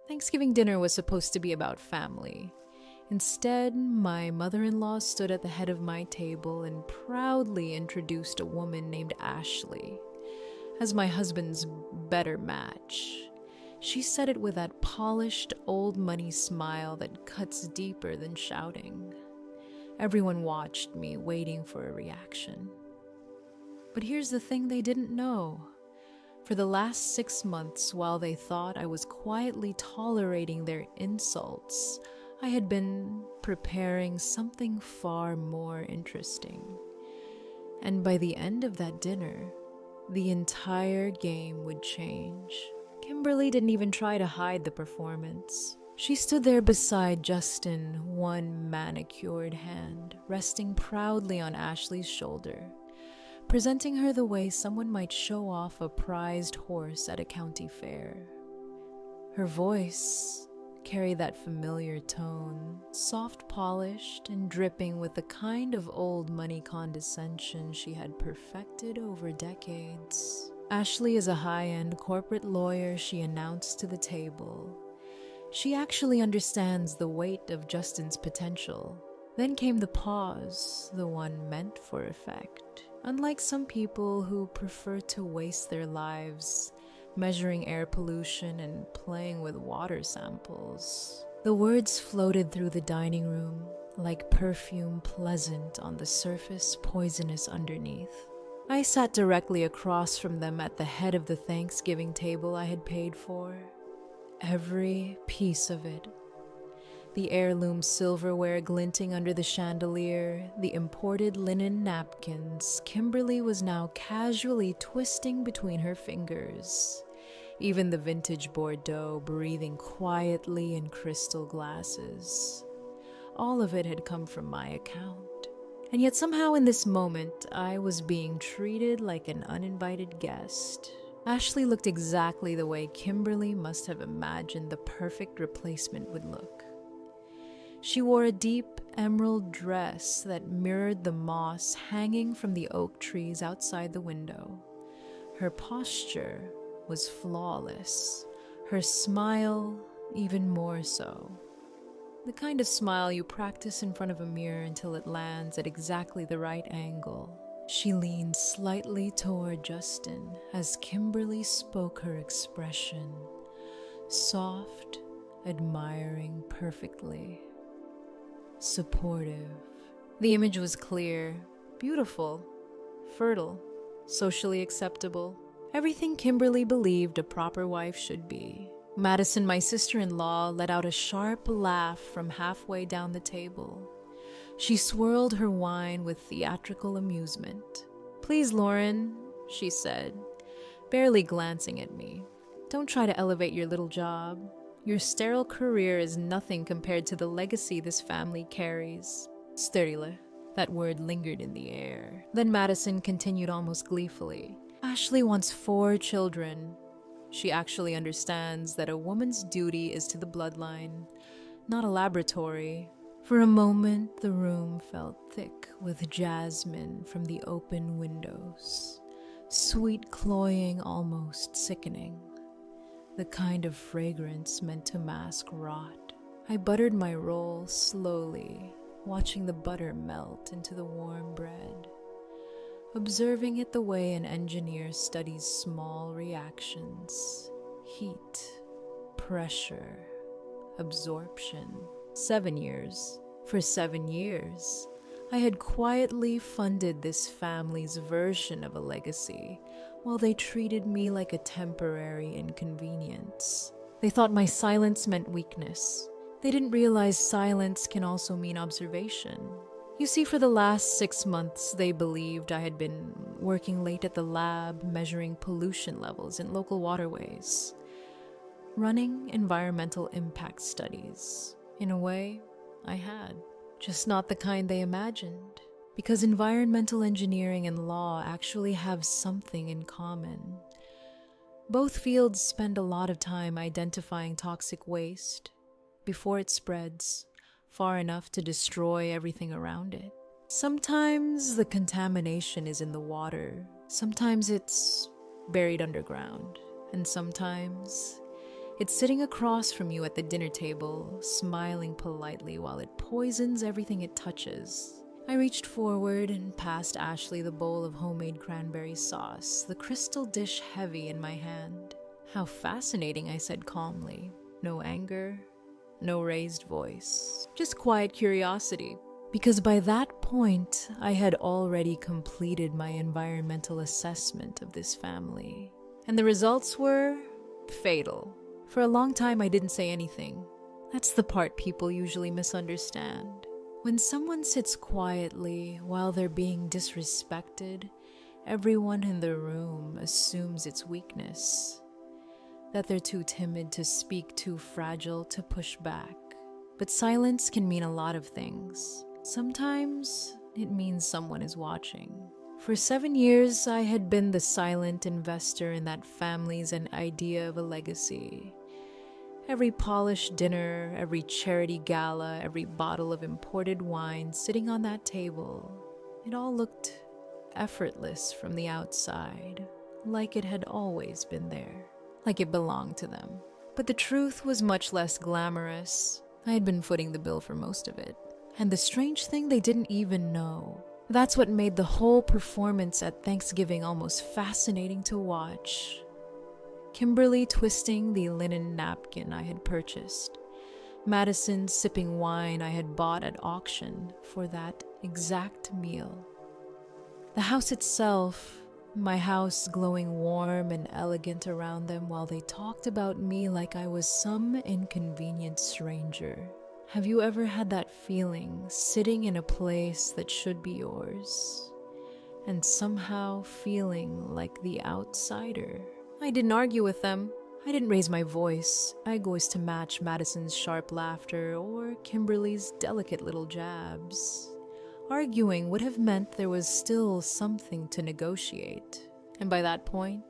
Thanksgiving dinner was supposed to be about family. Instead, my mother-in-law stood at the head of my table and proudly introduced a woman named Ashley as my husband's better match. She said it with that polished, old money smile that cuts deeper than shouting. Everyone watched me, waiting for a reaction. But here's the thing they didn't know. For the last 6 months, while they thought I was quietly tolerating their insults, I had been preparing something far more interesting. And by the end of that dinner, the entire game would change. Kimberly didn't even try to hide the performance. She stood there beside Justin, one manicured hand resting proudly on Ashley's shoulder, presenting her the way someone might show off a prized horse at a county fair. Her voice carried that familiar tone, soft polished and dripping with the kind of old money condescension she had perfected over decades. Ashley is a high-end corporate lawyer, she announced to the table. She actually understands the weight of Justin's potential. Then came the pause, the one meant for effect. Unlike some people who prefer to waste their lives measuring air pollution and playing with water samples, the words floated through the dining room like perfume, pleasant on the surface, poisonous underneath. I sat directly across from them at the head of the Thanksgiving table I had paid for. Every piece of it. The heirloom silverware glinting under the chandelier, the imported linen napkins Kimberly was now casually twisting between her fingers. Even the vintage Bordeaux breathing quietly in crystal glasses. All of it had come from my account. And yet somehow in this moment, I was being treated like an uninvited guest. Ashley looked exactly the way Kimberly must have imagined the perfect replacement would look. She wore a deep emerald dress that mirrored the moss hanging from the oak trees outside the window. Her posture was flawless, her smile even more so. The kind of smile you practice in front of a mirror until it lands at exactly the right angle. She leaned slightly toward Justin as Kimberly spoke her expression, soft, admiring perfectly. Supportive. The image was clear, beautiful, fertile, socially acceptable. Everything Kimberly believed a proper wife should be. Madison, my sister-in-law, let out a sharp laugh from halfway down the table. She swirled her wine with theatrical amusement. "Please, Lauren," she said, barely glancing at me. "Don't try to elevate your little job. Your sterile career is nothing compared to the legacy this family carries." Sterile. That word lingered in the air. Then Madison continued almost gleefully. "Ashley wants 4 children. She actually understands that a woman's duty is to the bloodline, not a laboratory." For a moment, the room felt thick with jasmine from the open windows. Sweet, cloying, almost sickening. The kind of fragrance meant to mask rot. I buttered my roll slowly, watching the butter melt into the warm bread, observing it the way an engineer studies small reactions: heat, pressure, absorption. 7 years. For 7 years, I had quietly funded this family's version of a legacy, while they treated me like a temporary inconvenience. They thought my silence meant weakness. They didn't realize silence can also mean observation. You see, for the last 6 months, they believed I had been working late at the lab, measuring pollution levels in local waterways, running environmental impact studies. In a way, I had. Just not the kind they imagined. Because environmental engineering and law actually have something in common. Both fields spend a lot of time identifying toxic waste before it spreads far enough to destroy everything around it. Sometimes the contamination is in the water. Sometimes it's buried underground. And sometimes It's sitting across from you at the dinner table, smiling politely while it poisons everything it touches. I reached forward and passed Ashley the bowl of homemade cranberry sauce, the crystal dish heavy in my hand. "How fascinating," I said calmly. No anger, no raised voice, just quiet curiosity. Because by that point, I had already completed my environmental assessment of this family. And the results were fatal. For a long time, I didn't say anything. That's the part people usually misunderstand. When someone sits quietly while they're being disrespected, everyone in the room assumes it's weakness. That they're too timid to speak, too fragile to push back. But silence can mean a lot of things. Sometimes it means someone is watching. For 7 years, I had been the silent investor in that family's idea of a legacy. Every polished dinner, every charity gala, every bottle of imported wine sitting on that table, it all looked effortless from the outside, like it had always been there, like it belonged to them. But the truth was much less glamorous. I had been footing the bill for most of it. And the strange thing, they didn't even know. That's what made the whole performance at Thanksgiving almost fascinating to watch. Kimberly twisting the linen napkin I had purchased. Madison sipping wine I had bought at auction for that exact meal. The house itself, my house glowing warm and elegant around them while they talked about me like I was some inconvenient stranger. Have you ever had that feeling, sitting in a place that should be yours, and somehow feeling like the outsider? I didn't argue with them. I didn't raise my voice. I was to match Madison's sharp laughter or Kimberly's delicate little jabs. Arguing would have meant there was still something to negotiate. And by that point,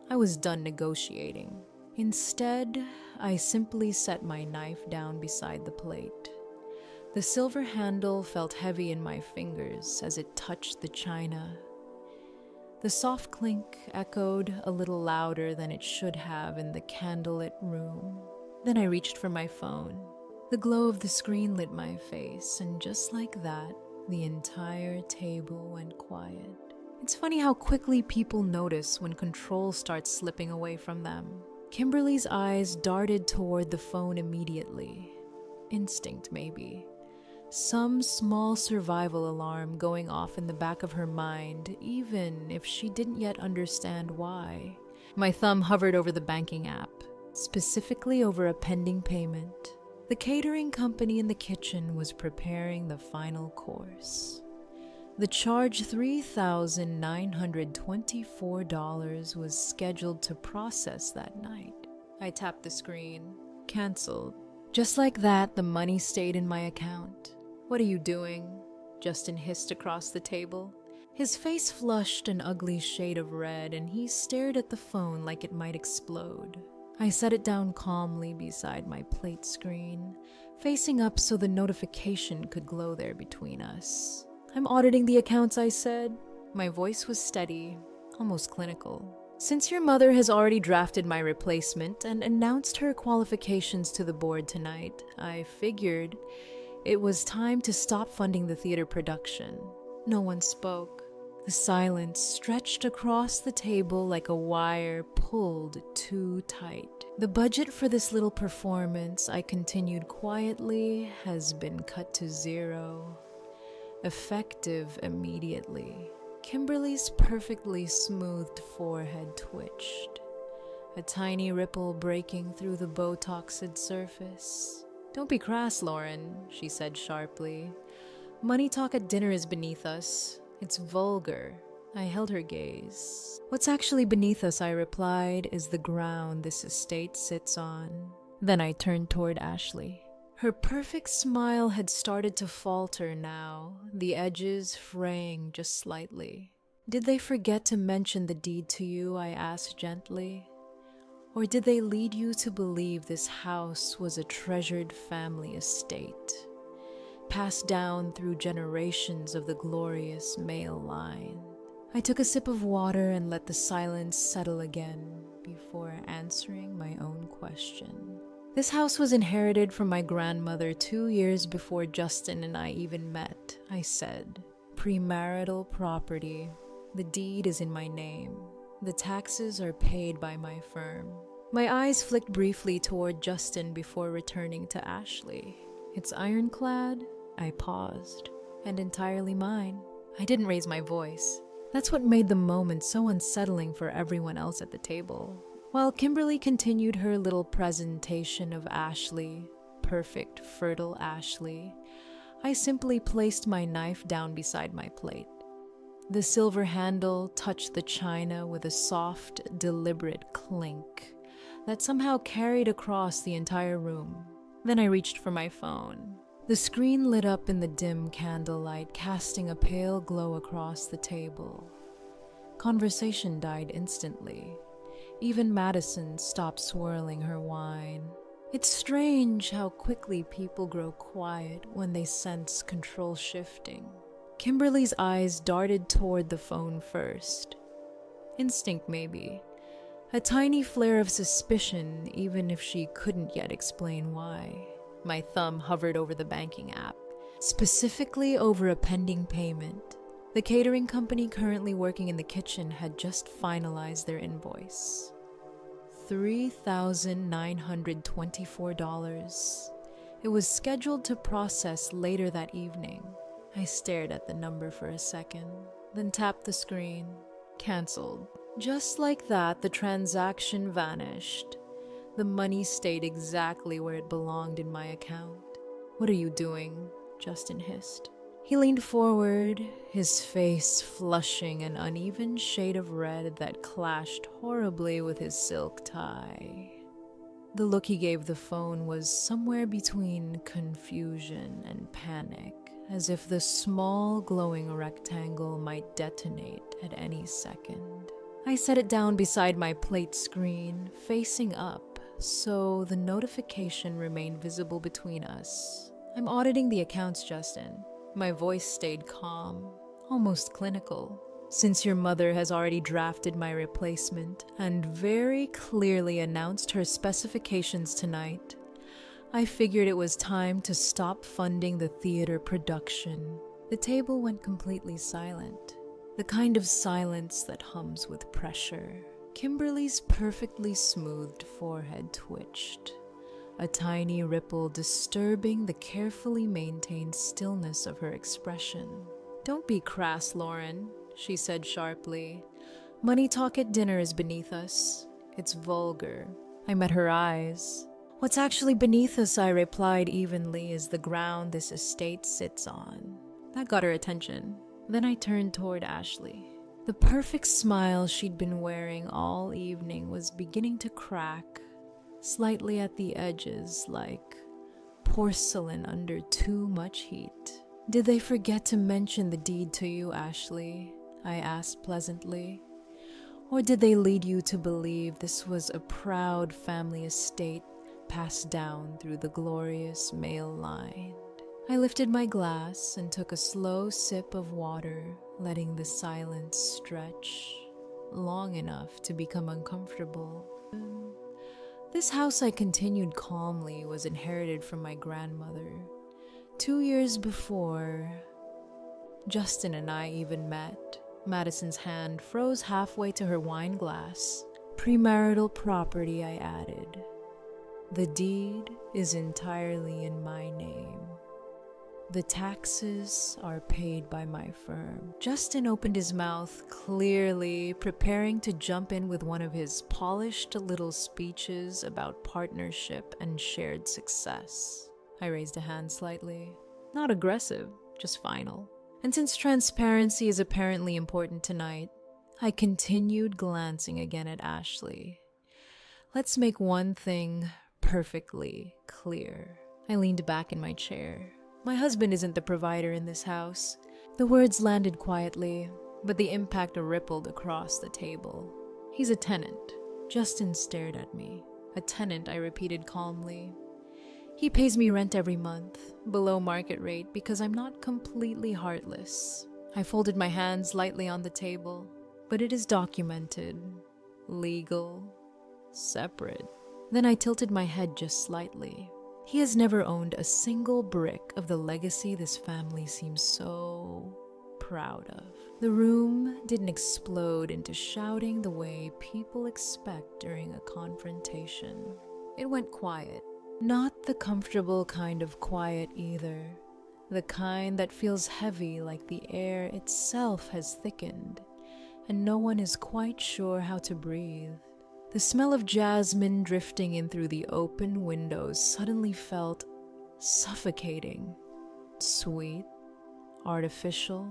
I was done negotiating. Instead, I simply set my knife down beside the plate. The silver handle felt heavy in my fingers as it touched the china. The soft clink echoed a little louder than it should have in the candlelit room. Then I reached for my phone. The glow of the screen lit my face, and just like that, the entire table went quiet. It's funny how quickly people notice when control starts slipping away from them. Kimberly's eyes darted toward the phone immediately. Instinct, maybe. Some small survival alarm going off in the back of her mind, even if she didn't yet understand why. My thumb hovered over the banking app, specifically over a pending payment. The catering company in the kitchen was preparing the final course. The charge $3,924 was scheduled to process that night. I tapped the screen. Cancelled. Just like that, the money stayed in my account. "What are you doing?" Justin hissed across the table. His face flushed an ugly shade of red, and he stared at the phone like it might explode. I set it down calmly beside my plate screen, facing up so the notification could glow there between us. "I'm auditing the accounts," I said. My voice was steady, almost clinical. "Since your mother has already drafted my replacement and announced her qualifications to the board tonight, I figured it was time to stop funding the theater production." No one spoke. The silence stretched across the table like a wire pulled too tight. "The budget for this little performance," I continued quietly, "has been cut to zero. Effective immediately." Kimberly's perfectly smoothed forehead twitched, a tiny ripple breaking through the Botoxed surface. "Don't be crass, Lauren," she said sharply. "Money talk at dinner is beneath us. It's vulgar." I held her gaze. "What's actually beneath us," I replied, "is the ground this estate sits on." Then I turned toward Ashley. Her perfect smile had started to falter now, the edges fraying just slightly. "Did they forget to mention the deed to you?" I asked gently. "Or did they lead you to believe this house was a treasured family estate, passed down through generations of the glorious male line?" I took a sip of water and let the silence settle again before answering my own question. question. This house was inherited from my grandmother 2 years before Justin and I even met, I said. Premarital property. The deed is in my name. The taxes are paid by my firm. My eyes flicked briefly toward Justin before returning to Ashley. It's ironclad? I paused. And entirely mine. I didn't raise my voice. That's what made the moment so unsettling for everyone else at the table. While Kimberly continued her little presentation of Ashley, perfect, fertile Ashley, I simply placed my knife down beside my plate. The silver handle touched the china with a soft, deliberate clink that somehow carried across the entire room. Then I reached for my phone. The screen lit up in the dim candlelight, casting a pale glow across the table. Conversation died instantly. Even Madison stopped swirling her wine. It's strange how quickly people grow quiet when they sense control shifting. Kimberly's eyes darted toward the phone first. Instinct, maybe. A tiny flare of suspicion, even if she couldn't yet explain why. My thumb hovered over the banking app, specifically over a pending payment. The catering company currently working in the kitchen had just finalized their invoice. $3,924. It was scheduled to process later that evening. I stared at the number for a second, then tapped the screen. Cancelled. Just like that, the transaction vanished. The money stayed exactly where it belonged in my account. "What are you doing?" Justin hissed. He leaned forward, his face flushing an uneven shade of red that clashed horribly with his silk tie. The look he gave the phone was somewhere between confusion and panic, as if the small glowing rectangle might detonate at any second. I set it down beside my plate screen, facing up, so the notification remained visible between us. "I'm auditing the accounts, Justin." My voice stayed calm, almost clinical. "Since your mother has already drafted my replacement and very clearly announced her specifications tonight, I figured it was time to stop funding the theater production." The table went completely silent, the kind of silence that hums with pressure. Kimberly's perfectly smoothed forehead twitched, a tiny ripple disturbing the carefully maintained stillness of her expression. "Don't be crass, Lauren," she said sharply. "Money talk at dinner is beneath us. It's vulgar." I met her eyes. "What's actually beneath us," I replied evenly, "is the ground this estate sits on." That got her attention. Then I turned toward Ashley. The perfect smile she'd been wearing all evening was beginning to crack, slightly at the edges, like porcelain under too much heat. "Did they forget to mention the deed to you, Ashley?" I asked pleasantly. "Or did they lead you to believe this was a proud family estate passed down through the glorious male line?" I lifted my glass and took a slow sip of water, letting the silence stretch long enough to become uncomfortable. "This house," I continued calmly, "was inherited from my grandmother 2 years before Justin and I even met." Madison's hand froze halfway to her wine glass. "Premarital property," I added. "The deed is entirely in my name. The taxes are paid by my firm." Justin opened his mouth, clearly preparing to jump in with one of his polished little speeches about partnership and shared success. I raised a hand slightly. Not aggressive, just final. And since transparency is apparently important tonight, I continued glancing again at Ashley. "Let's make one thing perfectly clear." I leaned back in my chair. "My husband isn't the provider in this house." The words landed quietly, but the impact rippled across the table. "He's a tenant." Justin stared at me. "A tenant," I repeated calmly. "He pays me rent every month, below market rate, because I'm not completely heartless." I folded my hands lightly on the table. "But it is documented, legal, separate." Then I tilted my head just slightly. He has never owned a single brick of the legacy this family seems so proud of. The room didn't explode into shouting the way people expect during a confrontation. It went quiet. Not the comfortable kind of quiet either. The kind that feels heavy, like the air itself has thickened, and no one is quite sure how to breathe. The smell of jasmine drifting in through the open windows suddenly felt suffocating. Sweet, artificial,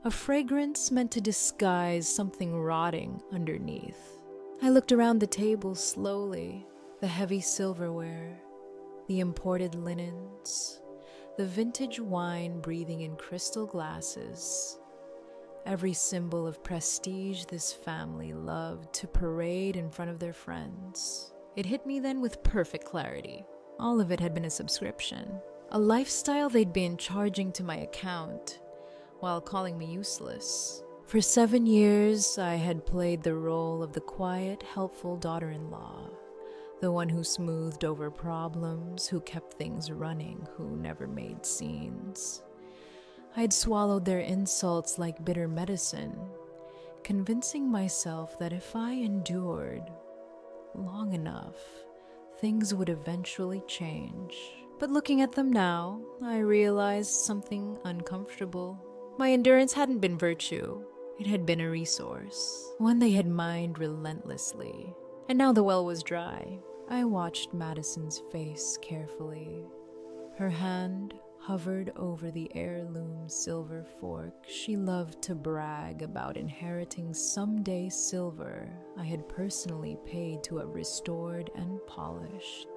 a fragrance meant to disguise something rotting underneath. I looked around the table slowly, the heavy silverware, the imported linens, the vintage wine breathing in crystal glasses. Every symbol of prestige this family loved to parade in front of their friends. It hit me then with perfect clarity. All of it had been a subscription, a lifestyle they'd been charging to my account while calling me useless. For 7 years, I had played the role of the quiet, helpful daughter-in-law, the one who smoothed over problems, who kept things running, who never made scenes. I'd swallowed their insults like bitter medicine, convincing myself that if I endured long enough, things would eventually change. But looking at them now, I realized something uncomfortable. My endurance hadn't been virtue. It had been a resource, one they had mined relentlessly. And now the well was dry. I watched Madison's face carefully. Her hand hovered over the heirloom silver fork. She loved to brag about inheriting someday silver I had personally paid to have restored and polished.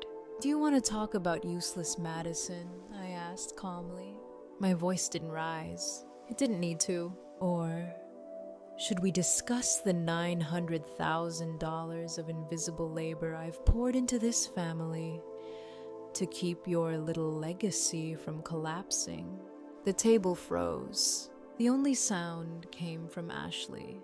"Do you want to talk about useless Madison?" I asked calmly. My voice didn't rise. It didn't need to. Or should we discuss the $900,000 of invisible labor I've poured into this family to keep your little legacy from collapsing? The table froze. The only sound came from Ashley,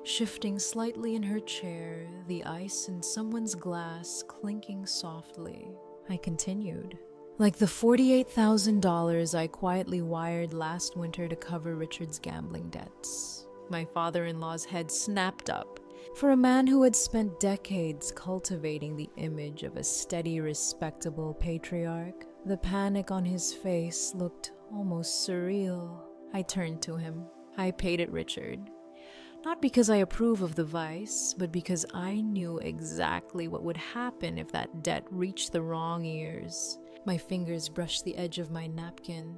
shifting slightly in her chair, the ice in someone's glass clinking softly. I continued. Like the $48,000 I quietly wired last winter to cover Richard's gambling debts. My father-in-law's head snapped up. For a man who had spent decades cultivating the image of a steady, respectable patriarch, the panic on his face looked almost surreal. I turned to him. "I paid it, Richard. Not because I approve of the vice, but because I knew exactly what would happen if that debt reached the wrong ears." My fingers brushed the edge of my napkin.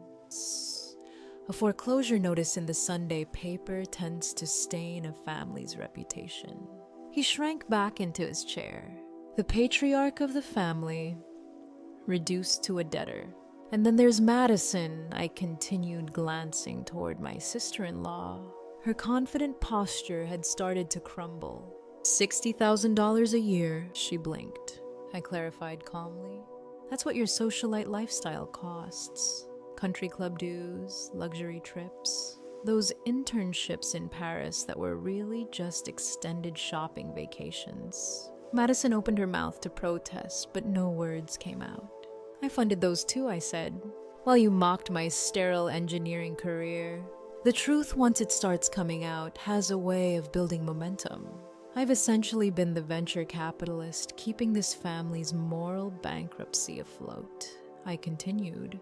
A foreclosure notice in the Sunday paper tends to stain a family's reputation. He shrank back into his chair. The patriarch of the family, reduced to a debtor. And then there's Madison. I continued, glancing toward my sister-in-law. Her confident posture had started to crumble. $60,000 a year, she blinked. I clarified calmly. That's what your socialite lifestyle costs. Country club dues, luxury trips, those internships in Paris that were really just extended shopping vacations. Madison opened her mouth to protest, but no words came out. "I funded those too," I said, "while you mocked my sterile engineering career." The truth, once it starts coming out, has a way of building momentum. I've essentially been the venture capitalist keeping this family's moral bankruptcy afloat. I continued,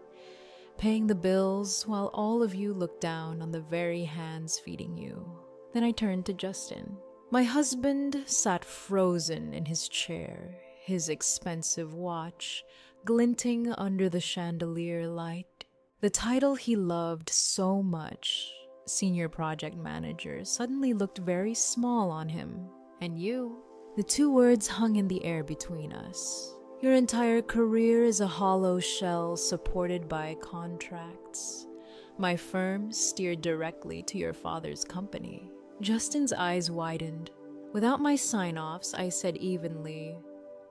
paying the bills while all of you look down on the very hands feeding you. Then I turned to Justin. My husband sat frozen in his chair, his expensive watch glinting under the chandelier light. The title he loved so much, senior project manager, suddenly looked very small on him. And you? The two words hung in the air between us. Your entire career is a hollow shell supported by contracts. My firm steered directly to your father's company. Justin's eyes widened. Without my sign-offs, I said evenly,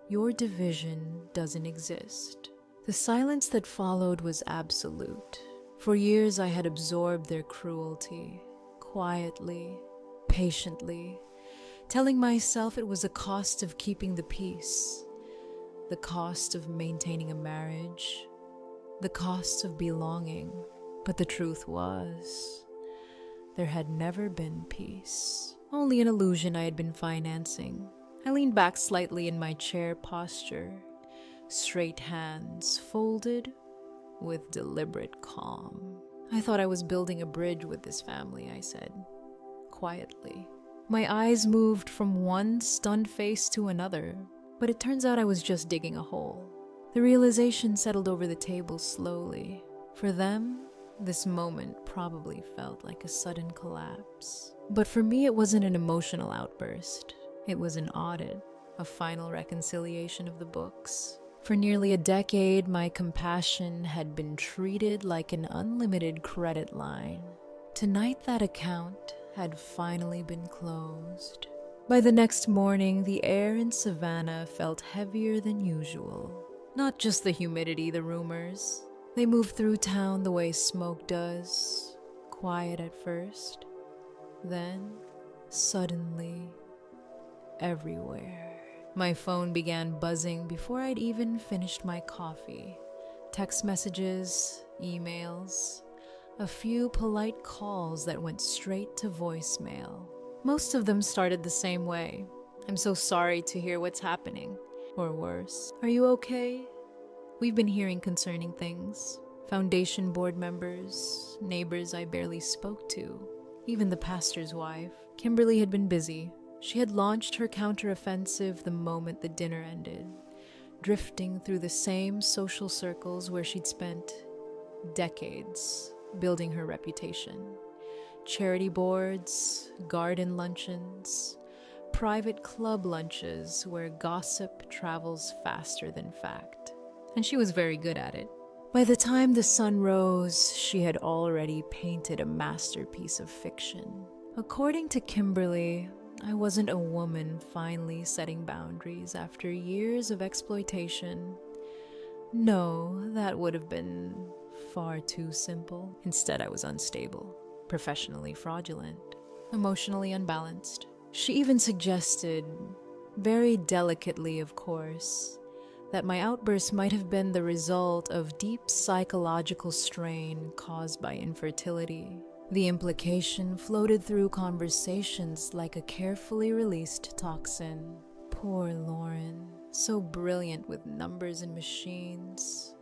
"Your division doesn't exist." The silence that followed was absolute. For years I had absorbed their cruelty, quietly, patiently, telling myself it was a cost of keeping the peace. the cost of maintaining a marriage, the cost of belonging. But the truth was, there had never been peace, only an illusion I had been financing. I leaned back slightly in my chair posture, straight hands folded with deliberate calm. I thought I was building a bridge with this family, I said, quietly. My eyes moved from one stunned face to another, but it turns out I was just digging a hole. The realization settled over the table slowly. For them, this moment probably felt like a sudden collapse. But for me, it wasn't an emotional outburst. It was an audit, a final reconciliation of the books. For nearly a decade, my compassion had been treated like an unlimited credit line. Tonight, that account had finally been closed. By the next morning, the air in Savannah felt heavier than usual. Not just the humidity, the rumors. They moved through town the way smoke does, quiet at first, then, suddenly, everywhere. My phone began buzzing before I'd even finished my coffee. Text messages, emails, a few polite calls that went straight to voicemail. Most of them started the same way. "I'm so sorry to hear what's happening." Or worse, "Are you okay? We've been hearing concerning things." Foundation board members, neighbors I barely spoke to, even the pastor's wife. Kimberly had been busy. She had launched her counteroffensive the moment the dinner ended, drifting through the same social circles where she'd spent decades building her reputation. Charity boards, garden luncheons, private club lunches where gossip travels faster than fact. And she was very good at it. By the time the sun rose, she had already painted a masterpiece of fiction. According to Kimberly, I wasn't a woman finally setting boundaries after years of exploitation. No, that would have been far too simple. Instead, I was unstable, professionally fraudulent, emotionally unbalanced. She even suggested, very delicately of course, that my outburst might have been the result of deep psychological strain caused by infertility. The implication floated through conversations like a carefully released toxin. Poor Lauren, so brilliant with numbers and machines,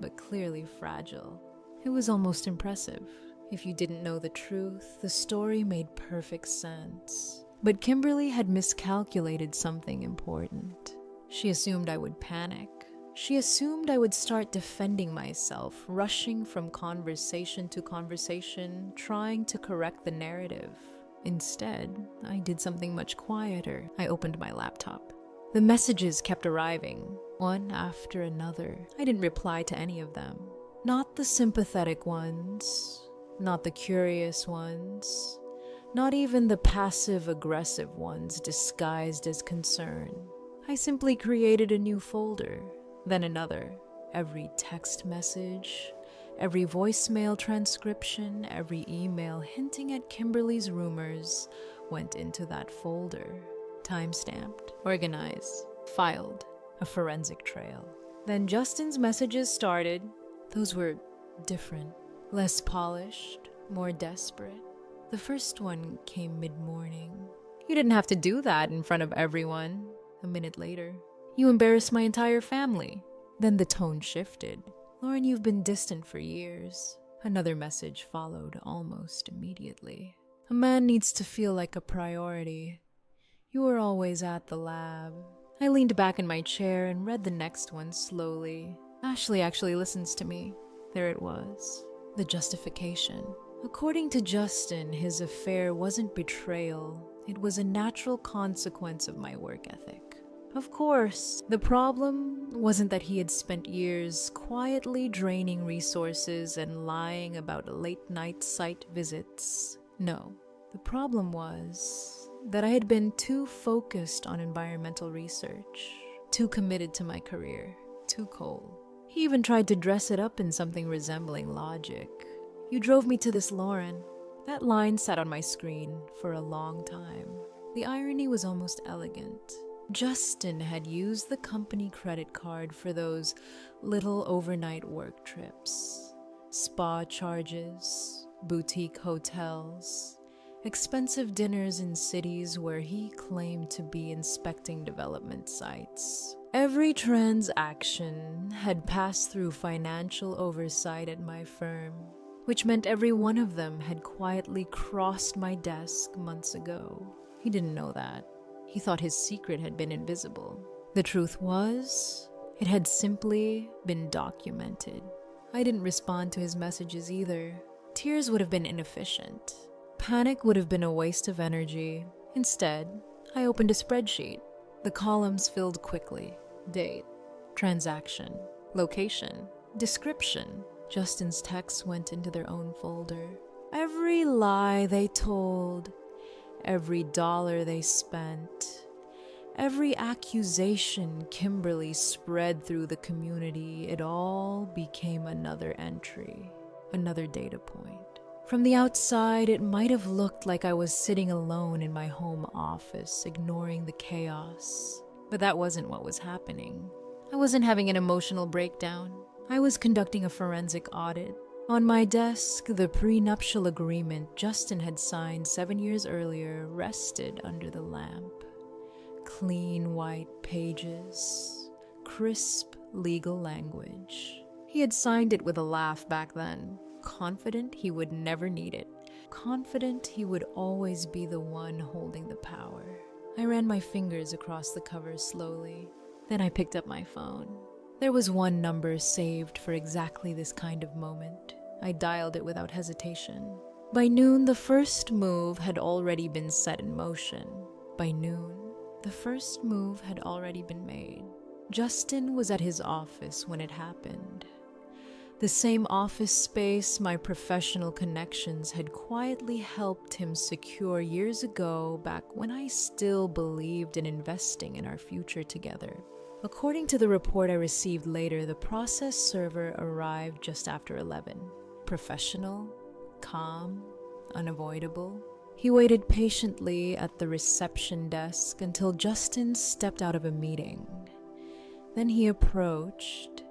but clearly fragile. It was almost impressive. If you didn't know the truth, the story made perfect sense. But Kimberly had miscalculated something important. She assumed I would panic. She assumed I would start defending myself, rushing from conversation to conversation, trying to correct the narrative. Instead, I did something much quieter. I opened my laptop. The messages kept arriving, one after another. I didn't reply to any of them. Not the sympathetic ones, not the curious ones, not even the passive-aggressive ones disguised as concern. I simply created a new folder, then another. Every text message, every voicemail transcription, every email hinting at Kimberly's rumors went into that folder. Time-stamped, organized, filed, a forensic trail. Then Justin's messages started. Those were different, less polished, more desperate. The first one came mid-morning. "You didn't have to do that in front of everyone." A minute later, "You embarrassed my entire family." Then the tone shifted. "Lauren, you've been distant for years." Another message followed almost immediately. "A man needs to feel like a priority. You were always at the lab." I leaned back in my chair and read the next one slowly. Ashley actually listens to me. There it was. The justification. According to Justin, his affair wasn't betrayal. It was a natural consequence of my work ethic. Of course, the problem wasn't that he had spent years quietly draining resources and lying about late-night site visits. No, the problem was that I had been too focused on environmental research, too committed to my career, too cold. He even tried to dress it up in something resembling logic. "You drove me to this, Lauren." That line sat on my screen for a long time. The irony was almost elegant. Justin had used the company credit card for those little overnight work trips, spa charges, boutique hotels, expensive dinners in cities where he claimed to be inspecting development sites. Every transaction had passed through financial oversight at my firm, which meant every one of them had quietly crossed my desk months ago. He didn't know that. He thought his secret had been invisible. The truth was, it had simply been documented. I didn't respond to his messages either. Tears would have been inefficient. Panic would have been a waste of energy. Instead, I opened a spreadsheet. The columns filled quickly. Date, transaction, location, description. Justin's texts went into their own folder. Every lie they told, every dollar they spent, every accusation Kimberly spread through the community, it all became another entry, another data point. From the outside, it might have looked like I was sitting alone in my home office, ignoring the chaos. But that wasn't what was happening. I wasn't having an emotional breakdown. I was conducting a forensic audit. On my desk, the prenuptial agreement Justin had signed 7 years earlier rested under the lamp. Clean white pages, crisp legal language. He had signed it with a laugh back then, confident he would never need it, confident he would always be the one holding the power. I ran my fingers across the cover slowly. Then I picked up my phone. There was one number saved for exactly this kind of moment. I dialed it without hesitation. By noon, the first move had already been set in motion. By noon, the first move had already been made. Justin was at his office when it happened. The same office space my professional connections had quietly helped him secure years ago, back when I still believed in investing in our future together. According to the report I received later, the process server arrived just after 11. Professional, calm, unavoidable. He waited patiently at the reception desk until Justin stepped out of a meeting. Then he approached,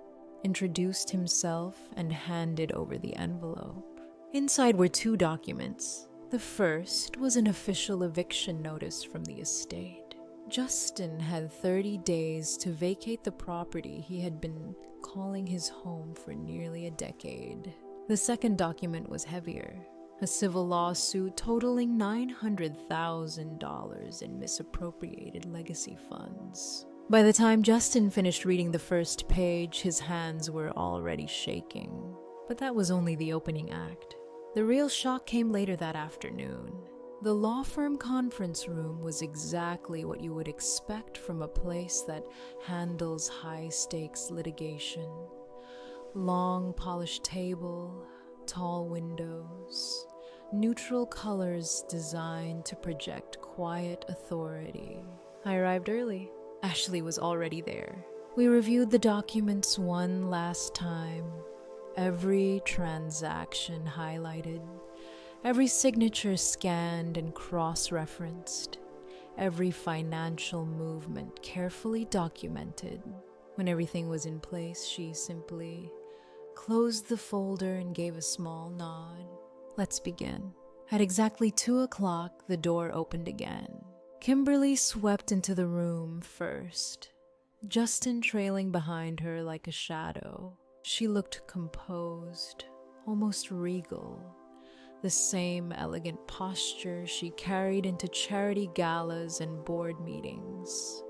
introduced himself, and handed over the envelope. Inside were 2 documents. The first was an official eviction notice from the estate. Justin had 30 days to vacate the property he had been calling his home for nearly a decade. The second document was heavier, a civil lawsuit totaling $900,000 in misappropriated legacy funds. By the time Justin finished reading the first page, his hands were already shaking. But that was only the opening act. The real shock came later that afternoon. The law firm conference room was exactly what you would expect from a place that handles high-stakes litigation. Long, polished table, tall windows, neutral colors designed to project quiet authority. I arrived early. Ashley was already there. We reviewed the documents one last time, every transaction highlighted, every signature scanned and cross-referenced, every financial movement carefully documented. When everything was in place, she simply closed the folder and gave a small nod. Let's begin. At exactly 2 o'clock, the door opened again. Kimberly swept into the room first, Justin trailing behind her like a shadow. She looked composed, almost regal, the same elegant posture she carried into charity galas and board meetings,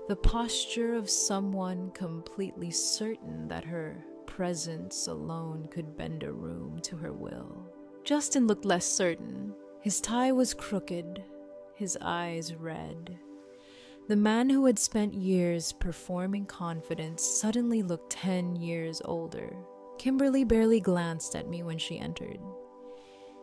the posture of someone completely certain that her presence alone could bend a room to her will. Justin looked less certain. His tie was crooked, his eyes red. The man who had spent years performing confidence suddenly looked 10 years older. Kimberly barely glanced at me when she entered.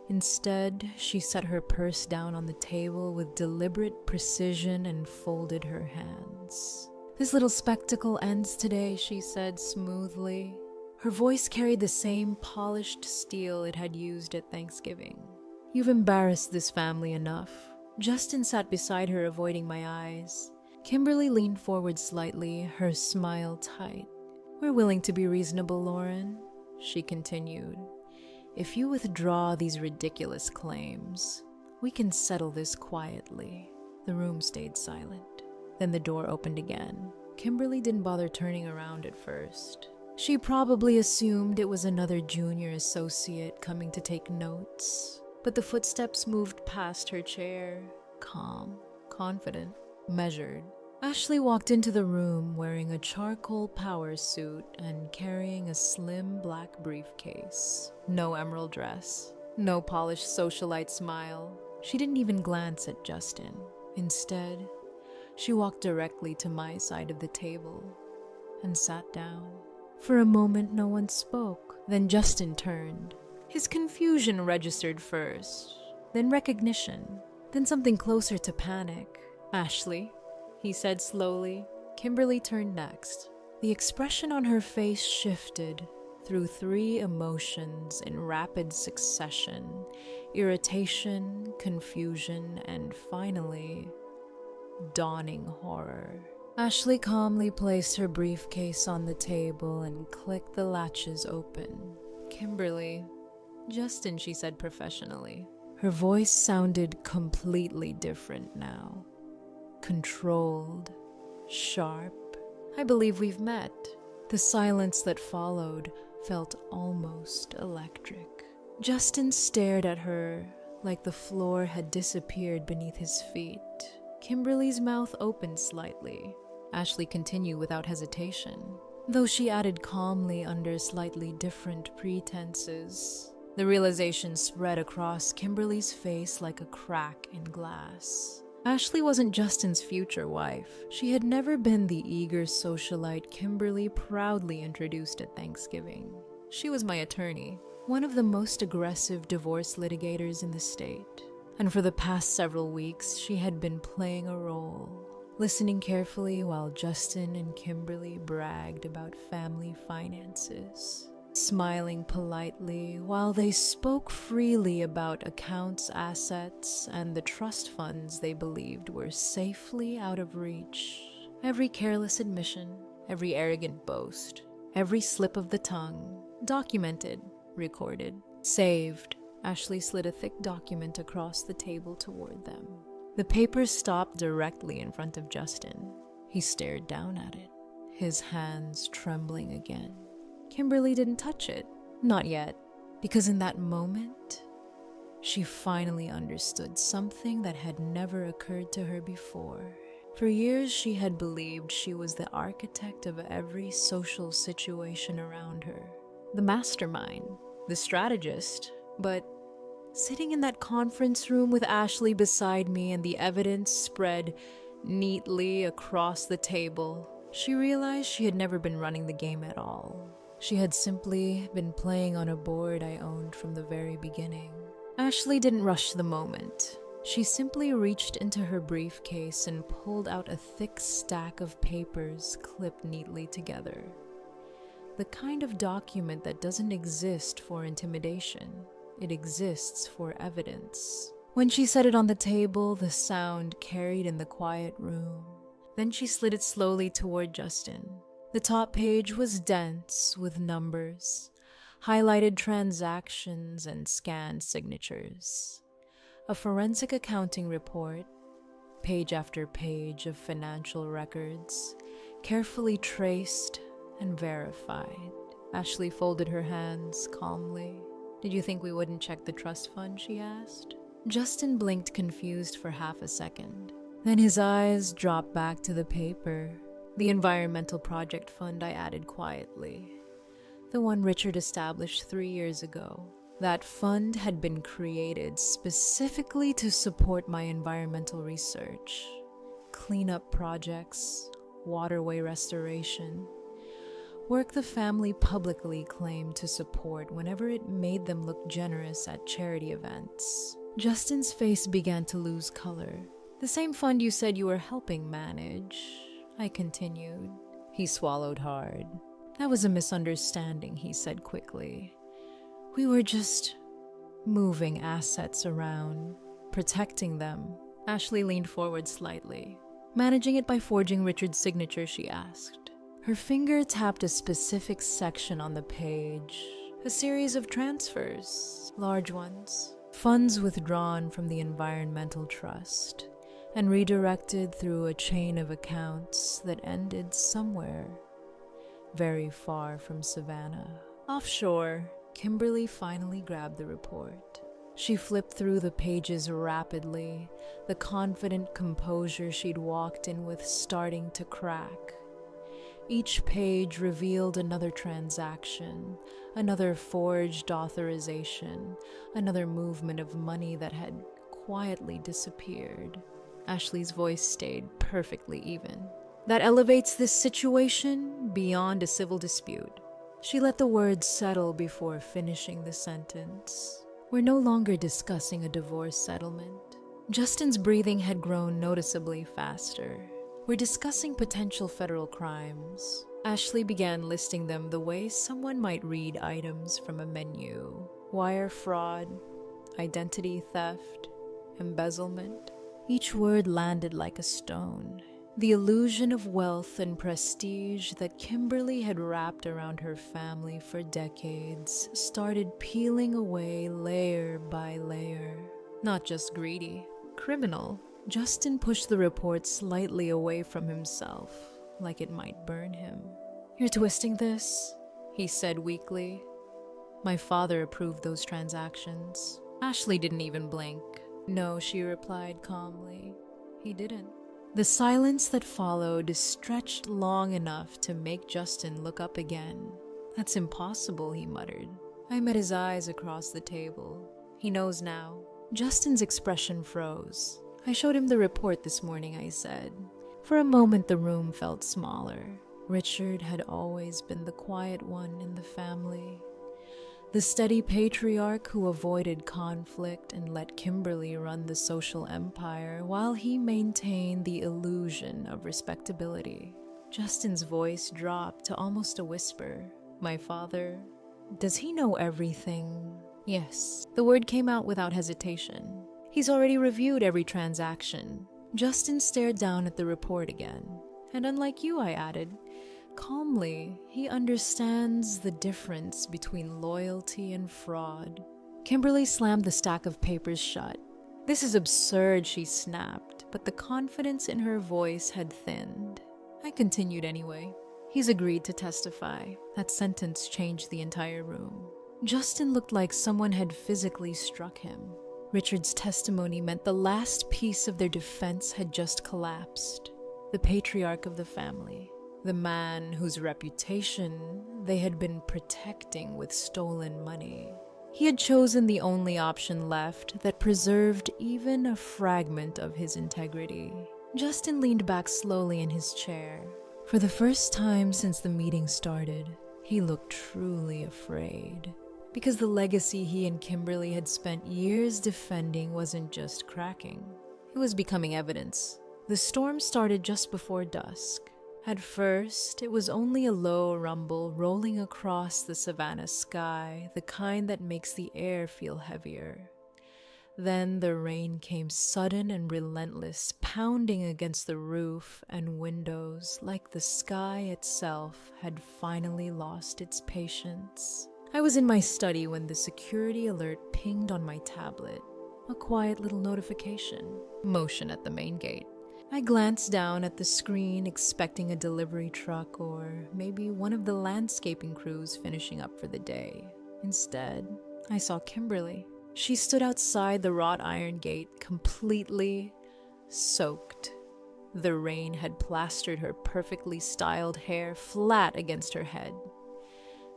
Instead, she set her purse down on the table with deliberate precision and folded her hands. "This little spectacle ends today," she said smoothly. Her voice carried the same polished steel it had used at Thanksgiving. "You've embarrassed this family enough." Justin sat beside her, avoiding my eyes. Kimberly leaned forward slightly, her smile tight. "We're willing to be reasonable, Lauren," she continued. "If you withdraw these ridiculous claims, we can settle this quietly." The room stayed silent. Then the door opened again. Kimberly didn't bother turning around at first. She probably assumed it was another junior associate coming to take notes. But the footsteps moved past her chair, calm, confident, measured. Ashley walked into the room wearing a charcoal power suit and carrying a slim black briefcase. No emerald dress, no polished socialite smile. She didn't even glance at Justin. Instead, she walked directly to my side of the table and sat down. For a moment, no one spoke. Then Justin turned. His confusion registered first, then recognition, then something closer to panic. "Ashley," he said slowly. Kimberly turned next. The expression on her face shifted through 3 emotions in rapid succession: irritation, confusion, and finally, dawning horror. Ashley calmly placed her briefcase on the table and clicked the latches open. "Kimberly," "Justin," she said professionally. Her voice sounded completely different now. Controlled, sharp. "I believe we've met." The silence that followed felt almost electric. Justin stared at her like the floor had disappeared beneath his feet. Kimberly's mouth opened slightly. Ashley continued without hesitation, though she added calmly under slightly different pretenses. The realization spread across Kimberly's face like a crack in glass. Ashley wasn't Justin's future wife. She had never been the eager socialite Kimberly proudly introduced at Thanksgiving. She was my attorney, one of the most aggressive divorce litigators in the state. And for the past several weeks, she had been playing a role, listening carefully while Justin and Kimberly bragged about family finances, smiling politely while they spoke freely about accounts, assets, and the trust funds they believed were safely out of reach. Every careless admission, every arrogant boast, every slip of the tongue, documented, recorded, saved. Ashley slid a thick document across the table toward them. The paper stopped directly in front of Justin. He stared down at it, his hands trembling again. Kimberly didn't touch it. Not yet. Because in that moment, she finally understood something that had never occurred to her before. For years, she had believed she was the architect of every social situation around her, the mastermind, the strategist. But sitting in that conference room with Ashley beside me and the evidence spread neatly across the table, she realized she had never been running the game at all. She had simply been playing on a board I owned from the very beginning. Ashley didn't rush the moment. She simply reached into her briefcase and pulled out a thick stack of papers clipped neatly together. The kind of document that doesn't exist for intimidation. It exists for evidence. When she set it on the table, the sound carried in the quiet room. Then she slid it slowly toward Justin. The top page was dense with numbers, highlighted transactions, and scanned signatures. A forensic accounting report, page after page of financial records, carefully traced and verified. Ashley folded her hands calmly. "Did you think we wouldn't check the trust fund?" she asked. Justin blinked confused for half a second. Then his eyes dropped back to the paper. "The environmental project fund," I added quietly. "The one Richard established 3 years ago. That fund had been created specifically to support my environmental research. Cleanup projects, waterway restoration. Work the family publicly claimed to support whenever it made them look generous at charity events." Justin's face began to lose color. "The same fund you said you were helping manage," I continued. He swallowed hard. "That was a misunderstanding," he said quickly. "We were just moving assets around, protecting them." Ashley leaned forward slightly. Managing it by forging Richard's signature, she asked. Her finger tapped a specific section on the page. A series of transfers, large ones. Funds withdrawn from the Environmental Trust and redirected through a chain of accounts that ended somewhere very far from Savannah. Offshore, Kimberly finally grabbed the report. She flipped through the pages rapidly, the confident composure she'd walked in with starting to crack. Each page revealed another transaction, another forged authorization, another movement of money that had quietly disappeared. Ashley's voice stayed perfectly even. That elevates this situation beyond a civil dispute. She let the words settle before finishing the sentence. We're no longer discussing a divorce settlement. Justin's breathing had grown noticeably faster. We're discussing potential federal crimes. Ashley began listing them the way someone might read items from a menu. Wire fraud, identity theft, embezzlement. Each word landed like a stone. The illusion of wealth and prestige that Kimberly had wrapped around her family for decades started peeling away layer by layer. Not just greedy, criminal. Justin pushed the report slightly away from himself, like it might burn him. "You're twisting this," he said weakly. "My father approved those transactions." Ashley didn't even blink. "No," she replied calmly. "He didn't." The silence that followed stretched long enough to make Justin look up again. "That's impossible," he muttered. I met his eyes across the table. "He knows now." Justin's expression froze. "I showed him the report this morning," I said. For a moment the room felt smaller. Richard had always been the quiet one in the family. The steady patriarch who avoided conflict and let Kimberly run the social empire while he maintained the illusion of respectability. Justin's voice dropped to almost a whisper. "My father, does he know everything?" "Yes." The word came out without hesitation. "He's already reviewed every transaction." Justin stared down at the report again. "And unlike you," I added, calmly, "he understands the difference between loyalty and fraud." Kimberly slammed the stack of papers shut. "This is absurd," she snapped, but the confidence in her voice had thinned. I continued anyway. "He's agreed to testify." That sentence changed the entire room. Justin looked like someone had physically struck him. Richard's testimony meant the last piece of their defense had just collapsed. The patriarch of the family. The man whose reputation they had been protecting with stolen money. He had chosen the only option left that preserved even a fragment of his integrity. Justin leaned back slowly in his chair. For the first time since the meeting started, he looked truly afraid. Because the legacy he and Kimberly had spent years defending wasn't just cracking. It was becoming evidence. The storm started just before dusk. At first, it was only a low rumble rolling across the Savannah sky, the kind that makes the air feel heavier. Then the rain came sudden and relentless, pounding against the roof and windows like the sky itself had finally lost its patience. I was in my study when the security alert pinged on my tablet. A quiet little notification. Motion at the main gate. I glanced down at the screen, expecting a delivery truck or maybe one of the landscaping crews finishing up for the day. Instead, I saw Kimberly. She stood outside the wrought iron gate, completely soaked. The rain had plastered her perfectly styled hair flat against her head.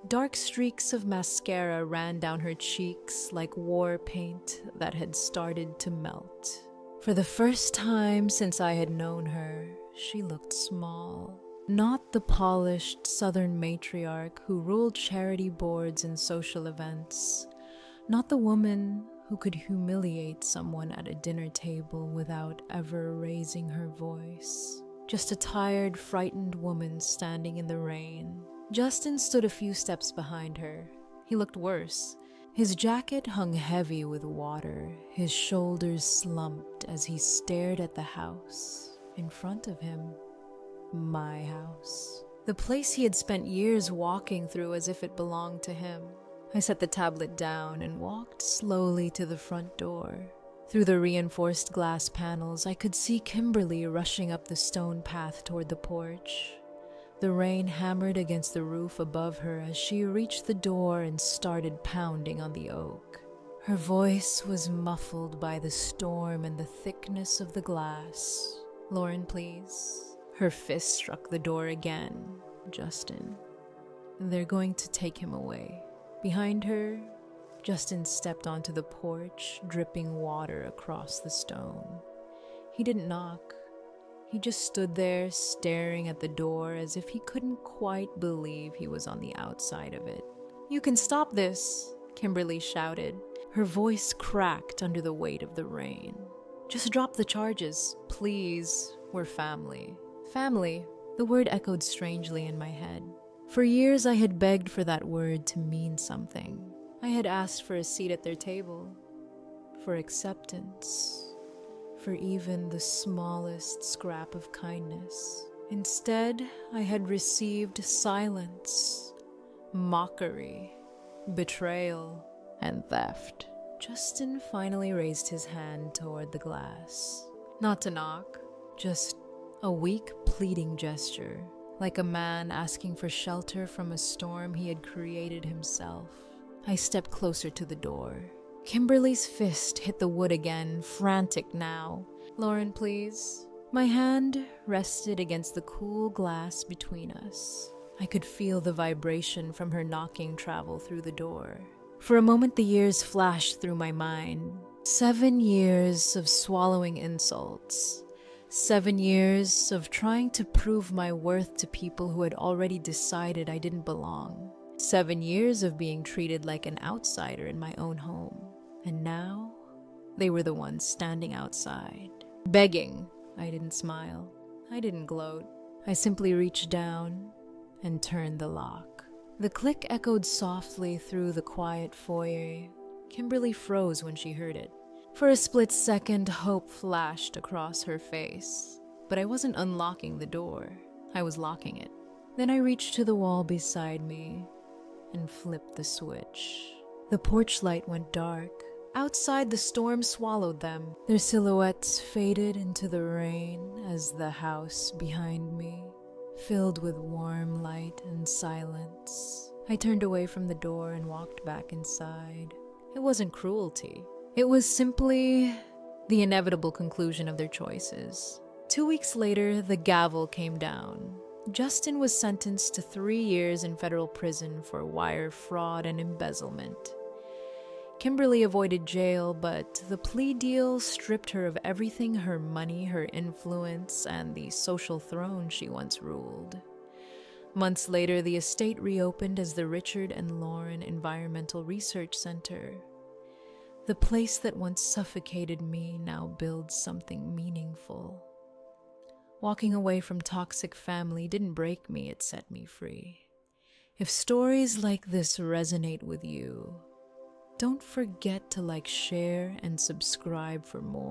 Dark streaks of mascara ran down her cheeks like war paint that had started to melt. For the first time since I had known her, she looked small. Not the polished southern matriarch who ruled charity boards and social events. Not the woman who could humiliate someone at a dinner table without ever raising her voice. Just a tired, frightened woman standing in the rain. Justin stood a few steps behind her. He looked worse. His jacket hung heavy with water, his shoulders slumped as he stared at the house. in front of him, my house. The place he had spent years walking through as if it belonged to him. I set the tablet down and walked slowly to the front door. Through the reinforced glass panels, I could see Kimberly rushing up the stone path toward the porch. The rain hammered against the roof above her as she reached the door and started pounding on the oak. Her voice was muffled by the storm and the thickness of the glass. "Lauren, please." Her fist struck the door again. "Justin, they're going to take him away." Behind her, Justin stepped onto the porch, dripping water across the stone. He didn't knock. He just stood there, staring at the door as if he couldn't quite believe he was on the outside of it. "You can stop this," Kimberly shouted. Her voice cracked under the weight of the rain. "Just drop the charges, please. We're family." Family. The word echoed strangely in my head. For years I had begged for that word to mean something. I had asked for a seat at their table, for acceptance, for even the smallest scrap of kindness. Instead, I had received silence, mockery, betrayal, and theft. Justin finally raised his hand toward the glass. Not to knock, just a weak, pleading gesture, like a man asking for shelter from a storm he had created himself. I stepped closer to the door. Kimberly's fist hit the wood again, frantic now. "Lauren, please." My hand rested against the cool glass between us. I could feel the vibration from her knocking travel through the door. For a moment, the years flashed through my mind. 7 years of swallowing insults. 7 years of trying to prove my worth to people who had already decided I didn't belong. 7 years of being treated like an outsider in my own home. And now, they were the ones standing outside, begging. I didn't smile. I didn't gloat. I simply reached down and turned the lock. The click echoed softly through the quiet foyer. Kimberly froze when she heard it. For a split second, hope flashed across her face. But I wasn't unlocking the door. I was locking it. Then I reached to the wall beside me and flipped the switch. The porch light went dark. Outside, the storm swallowed them. Their silhouettes faded into the rain as the house behind me filled with warm light and silence. I turned away from the door and walked back inside. It wasn't cruelty. It was simply the inevitable conclusion of their choices. 2 weeks later, the gavel came down. Justin was sentenced to 3 years in federal prison for wire fraud and embezzlement. Kimberly avoided jail, but the plea deal stripped her of everything: her money, her influence, and the social throne she once ruled. Months later, the estate reopened as the Richard and Lauren Environmental Research Center. The place that once suffocated me now builds something meaningful. Walking away from toxic family didn't break me, it set me free. If stories like this resonate with you, don't forget to like, share, and subscribe for more.